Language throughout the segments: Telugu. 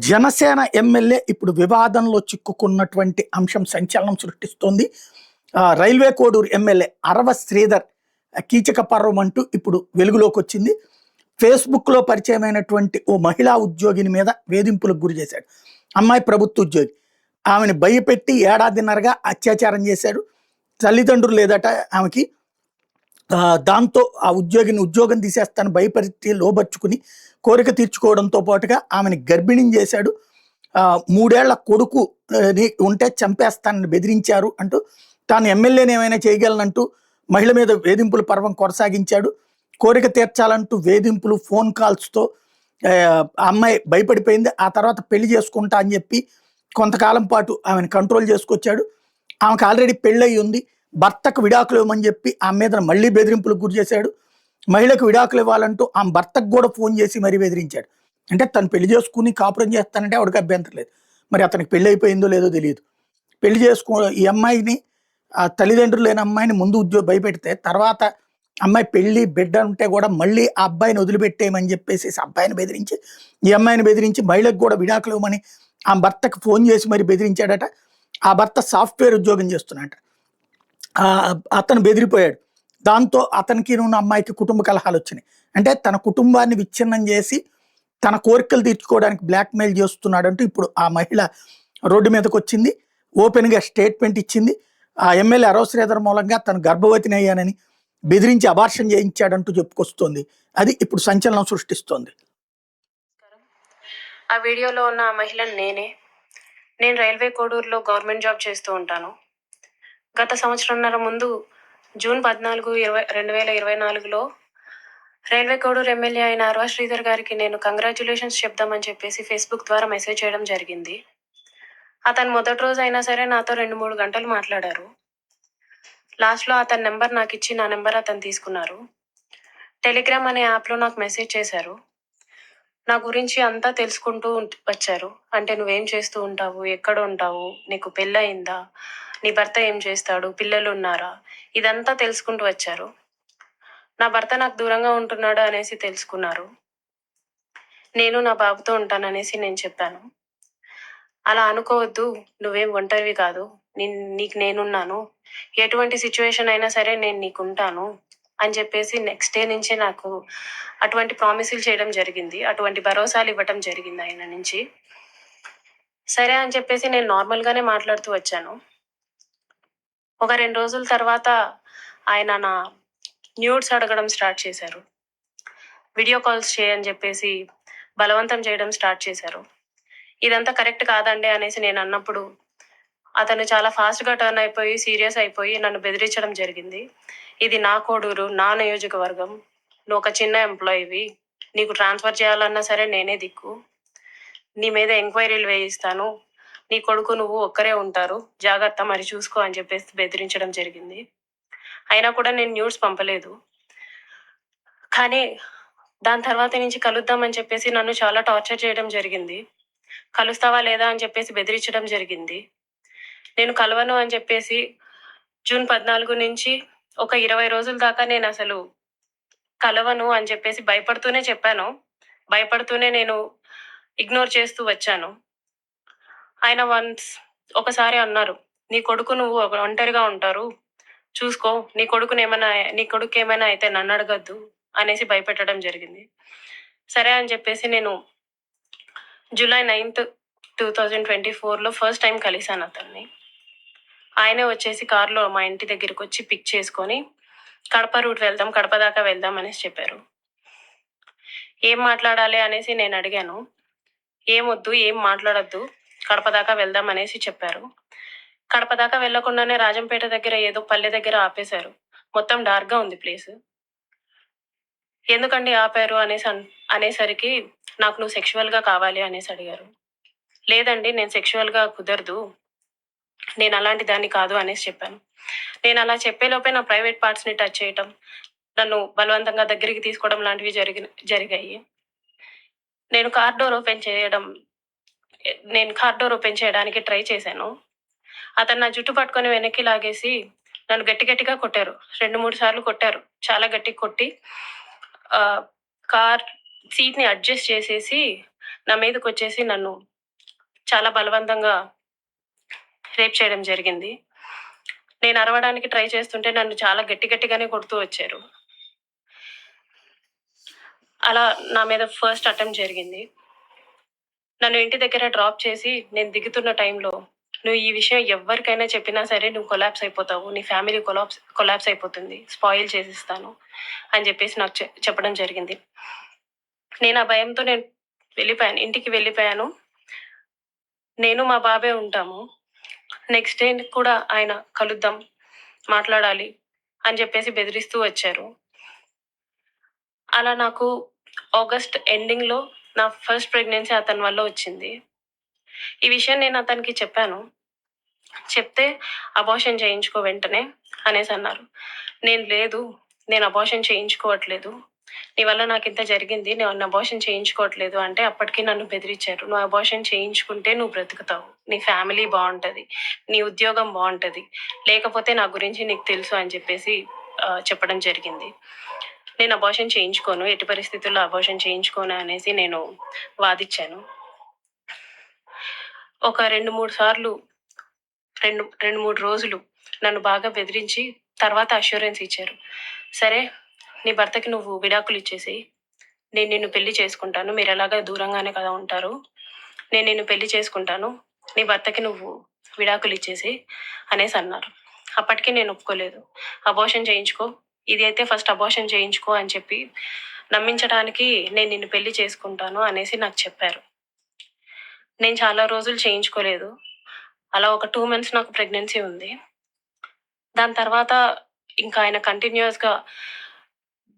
జనసేన ఎమ్మెల్యే ఇప్పుడు వివాదంలో చిక్కుకున్నటువంటి అంశం సంచలనం సృష్టిస్తోంది. రైల్వే కోడూరు ఎమ్మెల్యే అరవ శ్రీధర్ కీచక పర్వం అంటూ ఇప్పుడు వెలుగులోకి వచ్చింది. ఫేస్బుక్లో పరిచయమైనటువంటి ఓ మహిళా ఉద్యోగిని మీద వేధింపులకు గురి చేశాడు. అమ్మాయి ప్రభుత్వ ఉద్యోగి. ఆమెను భయపెట్టి ఏడాదిన్నరగా అత్యాచారం చేశాడు. తల్లిదండ్రులు లేదట ఆమెకి. దాంతో ఆ ఉద్యోగిని ఉద్యోగం తీసేస్తాను భయపరిస్థితి లోబర్చుకుని కోరిక తీర్చుకోవడంతో పాటుగా ఆమెను గర్భిణిని చేశాడు. 3 ఏళ్ల కొడుకు ఉంటే చంపేస్తానని బెదిరించారు అంటూ తాను ఎమ్మెల్యేని ఏమైనా చేయగలనంటూ మహిళ మీద వేధింపుల పర్వం కొనసాగించాడు. కోరిక తీర్చాలంటూ వేధింపులు, ఫోన్ కాల్స్తో అమ్మాయి భయపడిపోయింది. ఆ తర్వాత పెళ్లి చేసుకుంటా అని చెప్పి కొంతకాలం పాటు ఆమెను కంట్రోల్ చేసుకొచ్చాడు. ఆమెకు ఆల్రెడీ పెళ్ళయి ఉంది. భర్తకు విడాకులు ఇవ్వమని చెప్పి ఆమె మీద మళ్ళీ బెదిరింపులకు గురి చేశాడు. మహిళకు విడాకులు ఇవ్వాలంటూ ఆమె భర్తకు కూడా ఫోన్ చేసి మరీ బెదిరించాడు. అంటే తను పెళ్లి చేసుకుని కాపురం చేస్తానంటే ఆవిడకి అభ్యంతరం లేదు. మరి అతనికి పెళ్లి అయిపోయిందో లేదో తెలియదు. పెళ్లి ఈ అమ్మాయిని, ఆ తల్లిదండ్రులు లేని అమ్మాయిని ముందు భయపెడితే తర్వాత అమ్మాయి పెళ్లి బిడ్డ ఉంటే కూడా మళ్ళీ ఆ అబ్బాయిని వదిలిపెట్టేయమని చెప్పేసి అబ్బాయిని బెదిరించి ఈ అమ్మాయిని బెదిరించి మహిళకు కూడా విడాకులు ఇవ్వమని ఆ భర్తకు ఫోన్ చేసి మరి బెదిరించాడట. ఆ భర్త సాఫ్ట్వేర్ ఉద్యోగం చేస్తున్నట. అతను బెదిరిపోయాడు. దాంతో అతనికి అమ్మాయికి కుటుంబ కలహాలు వచ్చినాయి. అంటే తన కుటుంబాన్ని విచ్ఛిన్నం చేసి తన కోరికలు తీర్చుకోవడానికి బ్లాక్మెయిల్ చేస్తున్నాడంటూ ఇప్పుడు ఆ మహిళ రోడ్డు మీదకి వచ్చింది. ఓపెన్గా స్టేట్మెంట్ ఇచ్చింది. ఆ ఎమ్మెల్యే అరవ శ్రీధర్ మూలంగా తను గర్భవతిని అయ్యానని బెదిరించి అబార్షన్ చేయించాడంటూ చెప్పుకొస్తోంది. అది ఇప్పుడు సంచలనం సృష్టిస్తోంది. ఆ వీడియోలో ఉన్న ఆ మహిళను నేను రైల్వే కోడూరులో గవర్నమెంట్ జాబ్ చేస్తూ ఉంటాను. గత సంవత్సరంన్నర ముందు జూన్ 14, 2024లో రైల్వే కోడూరు ఎమ్మెల్యే అయిన అరవ శ్రీధర్ గారికి నేను కంగ్రాచ్యులేషన్స్ చెప్దామని చెప్పేసి ఫేస్బుక్ ద్వారా మెసేజ్ చేయడం జరిగింది. అతను మొదటి రోజు అయినా సరే నాతో 2-3 గంటలు మాట్లాడారు. లాస్ట్లో అతని నెంబర్ నాకు ఇచ్చి నా నెంబర్ అతను తీసుకున్నారు. టెలిగ్రామ్ అనే యాప్లో నాకు మెసేజ్ చేశారు. నా గురించి అంతా తెలుసుకుంటూ వచ్చారు. అంటే నువ్వేం చేస్తూ ఉంటావు, ఎక్కడ ఉంటావు, నీకు పెళ్ళయిందా, నీ భర్త ఏం చేస్తాడు, పిల్లలు ఉన్నారా, ఇదంతా తెలుసుకుంటూ వచ్చారు. నా భర్త నాకు దూరంగా ఉంటున్నాడు అనేసి తెలుసుకున్నారు. నేను నా బాబుతో ఉంటాననేసి నేను చెప్పాను. అలా అనుకోవద్దు, నువ్వేం ఒంటరివి కాదు, నీకు నేనున్నాను, ఎటువంటి సిచ్యువేషన్ అయినా సరే నేను నీకు ఉంటాను అని చెప్పేసి నెక్స్ట్ డే నుంచే నాకు అటువంటి ప్రామిసులు చేయడం జరిగింది. అటువంటి భరోసాలు ఇవ్వటం జరిగింది ఆయన నుంచి. సరే అని చెప్పేసి నేను నార్మల్గానే మాట్లాడుతూ వచ్చాను. ఒక 2 రోజుల తర్వాత ఆయన నా న్యూడ్స్ అడగడం స్టార్ట్ చేశారు. వీడియో కాల్స్ చేయని చెప్పేసి బలవంతం చేయడం స్టార్ట్ చేశారు. ఇదంతా కరెక్ట్ కాదండి అనేసి నేను అన్నప్పుడు అతను చాలా ఫాస్ట్గా టర్న్ అయిపోయి సీరియస్ అయిపోయి నన్ను బెదిరించడం జరిగింది. ఇది నా కోడూరు, నా నియోజకవర్గం, నువ్వు ఒక చిన్న ఎంప్లాయీవి, నీకు ట్రాన్స్ఫర్ చేయాలన్నా సరే నేనే దిక్కు, నీ మీద ఎంక్వైరీలు వేయిస్తాను, నీ కొడుకు నువ్వు ఒక్కరే ఉంటారు, జాగ్రత్త మరి చూసుకో అని చెప్పేసి బెదిరించడం జరిగింది. అయినా కూడా నేను న్యూస్ పంపలేదు. కానీ దాని తర్వాత నుంచి కలుద్దామని చెప్పేసి నన్ను చాలా టార్చర్ చేయడం జరిగింది. కలుస్తావా లేదా అని చెప్పేసి బెదిరించడం జరిగింది. నేను కలవను అని చెప్పేసి జూన్ 14 నుంచి ఒక 20 రోజుల దాకా నేను అసలు కలవను అని చెప్పేసి భయపడుతూనే చెప్పాను. భయపడుతూనే నేను ఇగ్నోర్ చేస్తూ వచ్చాను. ఆయన ఒకసారి అన్నారు, నీ కొడుకు నువ్వు ఒంటరిగా ఉంటారు, చూసుకో, నీ కొడుకు ఏమైనా అయితే నన్ను అడగద్దు అనేసి భయపెట్టడం జరిగింది. సరే అని చెప్పేసి నేను జూలై 9, 2024లో ఫస్ట్ టైం కలిశాను అతన్ని. ఆయనే వచ్చేసి కారులో మా ఇంటి దగ్గరికి వచ్చి పిక్ చేసుకొని కడప రూట్ వెళ్దాం, కడప దాకా వెళ్దాం అనేసి చెప్పారు. ఏం మాట్లాడాలి అనేసి నేను అడిగాను. ఏమొద్దు, ఏం మాట్లాడద్దు, కడప దాకా వెళ్దాం అనేసి చెప్పారు. కడప దాకా వెళ్లకుండానే రాజంపేట దగ్గర ఏదో పల్లె దగ్గర ఆపేశారు. మొత్తం డార్క్గా ఉంది ప్లేస్. ఎందుకండి ఆపారు అనేసరికి నాకు నువ్వు సెక్షువల్గా కావాలి అనేసి అడిగారు. లేదండి, నేను సెక్షువల్గా కుదరదు, నేను అలాంటి దాన్ని కాదు అనేసి చెప్పాను. నేను అలా చెప్పేలోపే నా ప్రైవేట్ పార్ట్స్ని టచ్ చేయటం, నన్ను బలవంతంగా దగ్గరికి తీసుకోవడం లాంటివి జరిగాయి. నేను కార్ డోర్ ఓపెన్ చేయడానికి ట్రై చేశాను. అతను నా జుట్టు పట్టుకొని వెనక్కి లాగేసి నన్ను గట్టిగా కొట్టారు. 2-3 సార్లు కొట్టారు. చాలా గట్టిగా కొట్టి కార్ సీట్ని అడ్జస్ట్ చేసేసి నా మీదకొచ్చేసి నన్ను చాలా బలవంతంగా రేప్ చేయడం జరిగింది. నేను అరవడానికి ట్రై చేస్తుంటే నన్ను చాలా గట్టిగానే కొడుతూ వచ్చారు. అలా నా మీద ఫస్ట్ అటెంప్ట్ జరిగింది. నన్ను ఇంటి దగ్గర డ్రాప్ చేసి నేను దిగుతున్న టైంలో, "నువ్వు ఈ విషయం ఎవ్వరికైనా చెప్పినా సరే నువ్వు కొలాప్స్ అయిపోతావు. నీ ఫ్యామిలీ కొలాప్స్ అయిపోతుంది. స్పాయిల్ చేసేస్తాను" అని చెప్పేసి నాకు చెప్పడం జరిగింది. నేను ఆ భయంతో వెళ్ళిపోయాను. ఇంటికి వెళ్ళిపోయాను. నేను మా బాబే ఉంటాము. నెక్స్ట్ డే కూడా ఆయన కలుద్దాం, మాట్లాడాలి అని చెప్పేసి బెదిరిస్తూ వచ్చారు. అలా నాకు ఆగస్ట్ ఎండింగ్‌లో నా ఫస్ట్ ప్రెగ్నెన్సీ అతని వల్ల వచ్చింది. ఈ విషయం నేను అతనికి చెప్పాను. చెప్తే అబార్షన్ చేయించుకో వెంటనే అనేసన్నారు. నేను అబార్షన్ చేయించుకోవట్లేదు. నీ వల్ల నాకింత జరిగింది. నేను అబార్షన్ చేయించుకోవట్లేదు అంటే అప్పటికి నన్ను బెదిరించారు. నువ్వు అబార్షన్ చేయించుకుంటే నువ్వు బ్రతుకుతావు. నీ ఫ్యామిలీ బావుంటది. నీ ఉద్యోగం బావుంటది. లేకపోతే నా గురించి నీకు తెలుసు అని చెప్పేసి చెప్పడం జరిగింది. నేను అబార్షన్ చేయించుకోను. ఎట్టి పరిస్థితుల్లో అబార్షన్ చేయించుకోను అనేసి నేను వాదిచ్చాను. ఒక 2, 3 సార్లు 2, 3 రోజులు నన్ను బాగా బెదిరించి తర్వాత అష్యూరెన్స్ ఇచ్చారు. "సరే, నీ భర్తకి నువ్వు విడాకులు ఇచ్చేసేయి. నేను నిన్ను పెళ్లి చేసుకుంటాను. మీరెలాగా దూరంగానే కదా ఉంటారు. నేను నిన్ను పెళ్లి చేసుకుంటాను. నీ భర్తకి నువ్వు విడాకులు ఇచ్చేసేయి" అనేసన్నారు. అప్పటికి నేను ఒప్పుకోలేదు. అబార్షన్ చేయించుకో. ఇది అయితే ఫస్ట్ అబార్షన్ చేయించుకో అని చెప్పి నమ్మించడానికి నేను నిన్ను పెళ్లి చేసుకుంటాను అనేసి నాకు చెప్పారు. నేను చాలా రోజులు చేయించుకోలేదు. అలా ఒక 2 మంత్స్ నాకు ప్రెగ్నెన్సీ ఉంది. దాని తర్వాత ఇంకా ఆయన కంటిన్యూయస్‌గా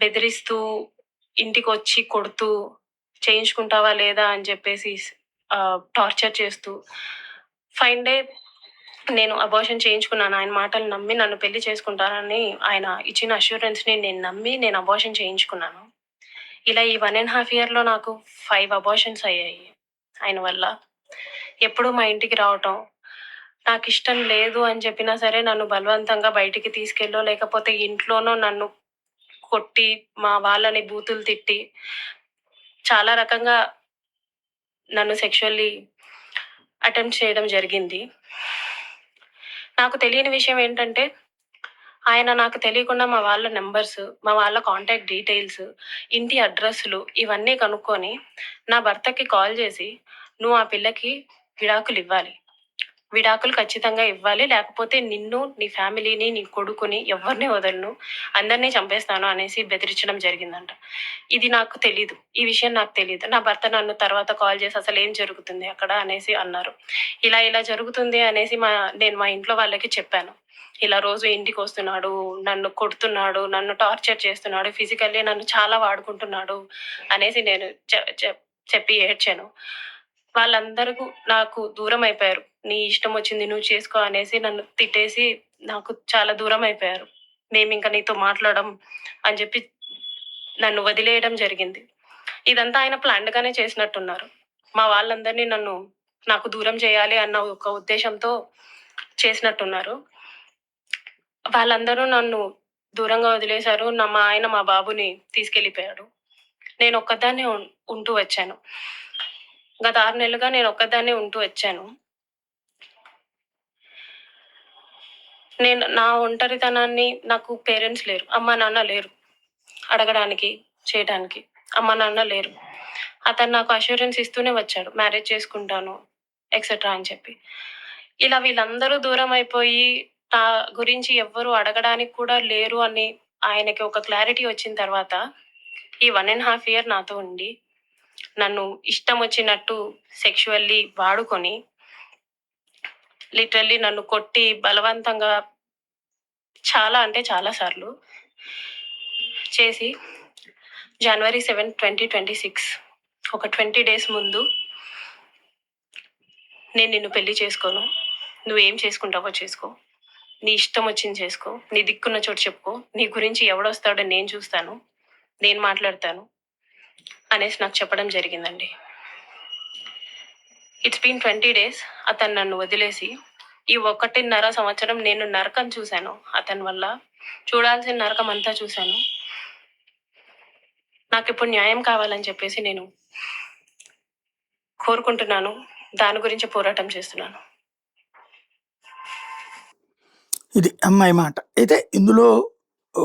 బెదిరిస్తూ, ఇంటికొచ్చి కొడుతూ, చేయించుకుంటావా లేదా అని చెప్పేసి టార్చర్ చేస్తూ, ఫైన్ డే నేను అబార్షన్ చేయించుకున్నాను. ఆయన మాటలు నమ్మి నన్ను పెళ్లి చేసుకుంటానని ఆయన ఇచ్చిన అష్యూరెన్స్‌ని నేను నమ్మి నేను అబార్షన్ చేయించుకున్నాను. ఇలా ఈ 1½ ఇయర్‌లో నాకు 5 అబార్షన్స్ అయ్యాయి ఆయన వల్ల. ఎప్పుడూ మా ఇంటికి రావటం, నాకిష్టం లేదు అని చెప్పినా సరే నన్ను బలవంతంగా బయటికి తీసుకెళ్ళో, లేకపోతే ఇంట్లోనో నన్ను కొట్టి, మా వాళ్ళని బూతులు తిట్టి, చాలా రకంగా నన్ను సెక్షువల్లీ అటెంప్ట్ చేయడం జరిగింది. నాకు తెలియని విషయం ఏంటంటే, ఆయన నాకు తెలియకుండా మా వాళ్ళ నంబర్స్, మా వాళ్ళ కాంటాక్ట్ డీటెయిల్స్, ఇంటి అడ్రస్‌లు ఇవన్నీ కనుక్కొని, నా భర్తకి కాల్ చేసి, "నువ్వు ఆ పిల్లకి విడాకులివ్వాలి. విడాకులు ఖచ్చితంగా ఇవ్వాలి. లేకపోతే నిన్ను, నీ ఫ్యామిలీని, నీ కొడుకుని ఎవ్వరిని వదలను. అందరిని చంపేస్తాను" అనేసి బెదిరించడం జరిగిందంట. ఇది నాకు తెలీదు. ఈ విషయం నాకు తెలీదు. నా భర్త నన్ను తర్వాత కాల్ చేసి "అసలేం జరుగుతుంది అక్కడ" అనేసి అన్నారు. ఇలా జరుగుతుంది అనేసి నేను మా ఇంట్లో వాళ్ళకి చెప్పాను. ఇలా రోజు ఇంటికొస్తున్నాడు, నన్ను కొడుతున్నాడు, నన్ను టార్చర్ చేస్తున్నాడు, ఫిజికల్లీ నన్ను చాలా వాడుకుంటున్నాడు అనేసి నేను చెప్పి ఏడ్చాను. వాళ్ళందరూ నాకు దూరమైపోయారు. "నీ ఇష్టం వచ్చింది నువ్వు చేసుకో" అనేసి నన్ను తిట్టేసి నాకు చాలా దూరమైపోయారు. "మేమింక నీతో మాట్లాడం" అని చెప్పి నన్ను వదిలేయడం జరిగింది. ఇదంతా ఆయన ప్లాన్డ్‌గానే చేసినట్టున్నారు. మా వాళ్ళందరినీ నాకు దూరం చేయాలి అన్న ఒక ఉద్దేశంతో చేసినట్టున్నారు. వాళ్ళందరూ నన్ను దూరంగా వదిలేశారు. మా ఆయన మా బాబుని తీసుకెళ్ళిపోయాడు. నేనొక్కదాన్నే ఉంటూ వచ్చాను. గత 6 నెలలుగా నేనొక్కదాన్నే ఉంటూ వచ్చాను. నా ఒంటరితనాన్ని నాకు పేరెంట్స్ లేరు. అమ్మా, నాన్న లేరు. అడగడానికి, చేయటానికి. అమ్మా, నాన్న లేరు. అతను నాకు అష్యూరెన్స్ ఇస్తూనే వచ్చాడు. మ్యారేజ్ చేసుకుంటాను ఎక్సెట్రా అని చెప్పి. ఇలా వీళ్ళందరూ దూరమైపోయి నా గురించి ఎవ్వరు అడగడానికి కూడా లేరు అని ఆయనకి ఒక క్లారిటీ వచ్చిన తర్వాత ఈ 1½ ఇయర్ నాతో ఉండి, నన్ను ఇష్టం వచ్చినట్టు సెక్షువల్లీ వాడుకొని, లిటరల్లీ నన్ను కొట్టి బలవంతంగా చాలా అంటే చాలా సార్లు చేసి January 7, 2026 ఒక 20 days ముందు "నేను నిన్ను పెళ్లి చేసుకోను. నువ్వేం చేసుకుంటావో చేసుకో. నీ ఇష్టం వచ్చింది చేసుకో. నీ దిక్కున్న చోటు చెప్పుకో. నీ గురించి ఎవడొస్తాడో నేను చూస్తాను. నేను మాట్లాడతాను" అనేసి నాకు చెప్పడం జరిగిందండి. ఇట్స్ బీన్ 20 days అతను నన్ను వదిలేసి, ఈ 1½ సంవత్సరం నేను నరకం చూశాను అతని వల్ల. చూడాల్సిన నరకం అంతా చూశాను. నాకిప్పుడు న్యాయం కావాలని చెప్పేసి నేను కోరుకుంటున్నాను. దాని గురించి పోరాటం చేస్తున్నాను. ఇది అమ్మాయి మాట. అయితే ఇందులో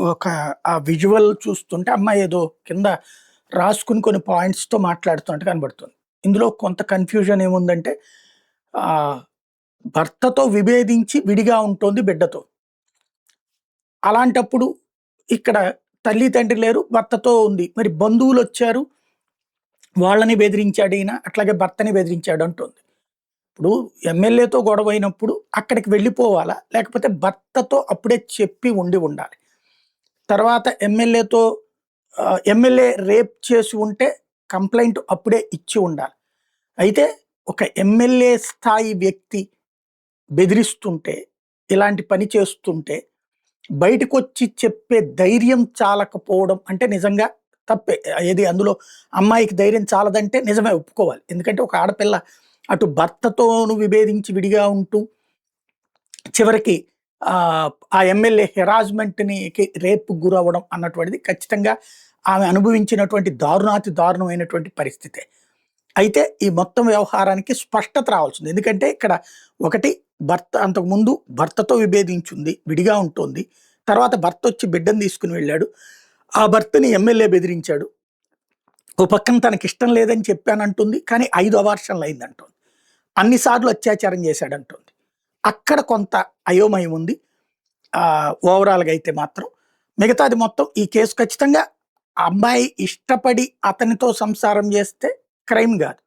ఒక ఆ విజువల్ చూస్తుంటే అమ్మాయి ఏదో కింద రాసుకుని కొన్ని పాయింట్స్‌తో మాట్లాడుతున్నట్టు కనబడుతుంది. ఇందులో కొంత కన్‌ఫ్యూజన్ ఏముందంటే ఆహ్, భర్తతో విభేదించి విడిగా ఉంటోంది బిడ్డతో. అలాంటప్పుడు ఇక్కడ తల్లి, తండ్రి లేరు. భర్తతో ఉంది. మరి బంధువులొచ్చారు. వాళ్ళని బెదిరించాడీయన. అట్లాగే భర్తని బెదిరించాడు అంటోంది. ఇప్పుడు ఎమ్మెల్యేతో గొడవైనప్పుడు అక్కడికి వెళ్ళిపోవాలా? లేకపోతే భర్తతో అప్పుడే చెప్పి ఉండాలి. తర్వాత ఎమ్మెల్యే రేప్ చేసి ఉంటే కంప్లెయింట్ అప్పుడే ఇచ్చి ఉండాలి. అయితే ఒక ఎమ్మెల్యే స్థాయి వ్యక్తి బెదిరిస్తుంటే, ఇలాంటి పని చేస్తుంటే బయటకొచ్చి చెప్పే ధైర్యం చాలకపోవడం అంటే నిజంగా తప్పే. ఏది అందులో అమ్మాయికి ధైర్యం చాలదంటే నిజమే ఒప్పుకోవాలి. ఎందుకంటే ఒక ఆడపిల్ల అటు భర్తతోను విభేదించి విడిగా ఉంటూ చివరికి ఆ ఎమ్మెల్యే హెరాస్మెంట్‌కి రేప్‌కి గురవ్వడం అన్నటువంటిది ఖచ్చితంగా ఆమె అనుభవించినటువంటి దారుణాతి దారుణమైనటువంటి పరిస్థితే. అయితే ఈ మొత్తం వ్యవహారానికి స్పష్టత రావాల్సింది. ఎందుకంటే ఇక్కడ ఒకటి భర్త అంతకుముందు భర్తతో విభేదించుంది. విడిగా ఉంటోంది. తర్వాత భర్తొచ్చి బిడ్డని తీసుకొని వెళ్ళాడు. ఆ భర్తని ఎమ్మెల్యే బెదిరించాడు. ఓ పక్కన తనకిష్టం లేదని చెప్పానంటుంది. కానీ 5 అబార్షన్‌లు అయిందంటోంది. అన్ని సార్లు అత్యాచారం చేశాడంటోంది. అక్కడ కొంత అయోమయం ఉంది. ఓవరాల్‌గా అయితే మాత్రం. మిగతాది మొత్తం ఈ కేసు ఖచ్చితంగా ఆ అమ్మాయి ఇష్టపడి అతనితో సంసారం చేస్తే క్రైమ్ గాదు.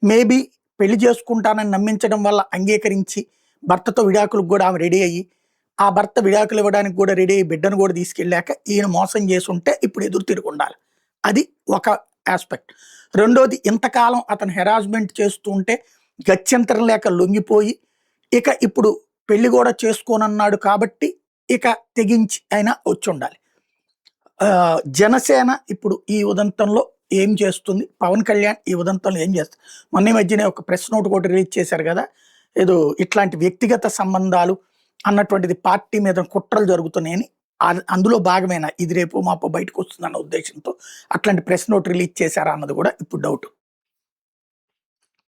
మేబీ పెళ్లి చేసుకుంటానని నమ్మించడం వల్ల అంగీకరించి భర్తతో విడాకులకు గూడా ఆమె రెడీ అయ్యి, ఆ భర్త విడాకులు ఇవ్వడానికి గూడా రెడీ అయ్యి బిడ్డను గూడా తీసుకెళ్ళాక ఈయన మోసం చేసుంటే ఇప్పుడు ఎదురు తిరుగుండాలి. అది ఒక యాస్పెక్ట్. రెండోది ఇంతకాలం అతను హెరాస్మెంట్ చేస్తూ ఉంటే గత్యంతరం లేక లొంగిపోయి, ఇక ఇప్పుడు పెళ్లి గూడా చేసుకోనన్నాడు కాబట్టి ఇక తెగించి అయినా వచ్చుండాలి. జనసేన ఇప్పుడు ఈ ఉదంతంలో ఏం చేస్తుంది? పవన్ కళ్యాణ్ ఈ ఉదంతంలో ఏం చేస్తారు? మొన్న ఈ మధ్యనే ఒక ప్రెస్ నోట్ కూడా రిలీజ్ చేశారు గదా! ఏదో ఇట్లాంటి వ్యక్తిగత సంబంధాలు అన్నటువంటిది పార్టీ మీద కుట్రలు జరుగుతున్నాయని అందులో భాగమేనా ఇది రేపో మాపో బయటకొస్తుందన్న ఉద్దేశంతో అట్లాంటి ప్రెస్ నోట్ రిలీజ్ చేశారా అన్నది కూడా ఇప్పుడు డౌట్.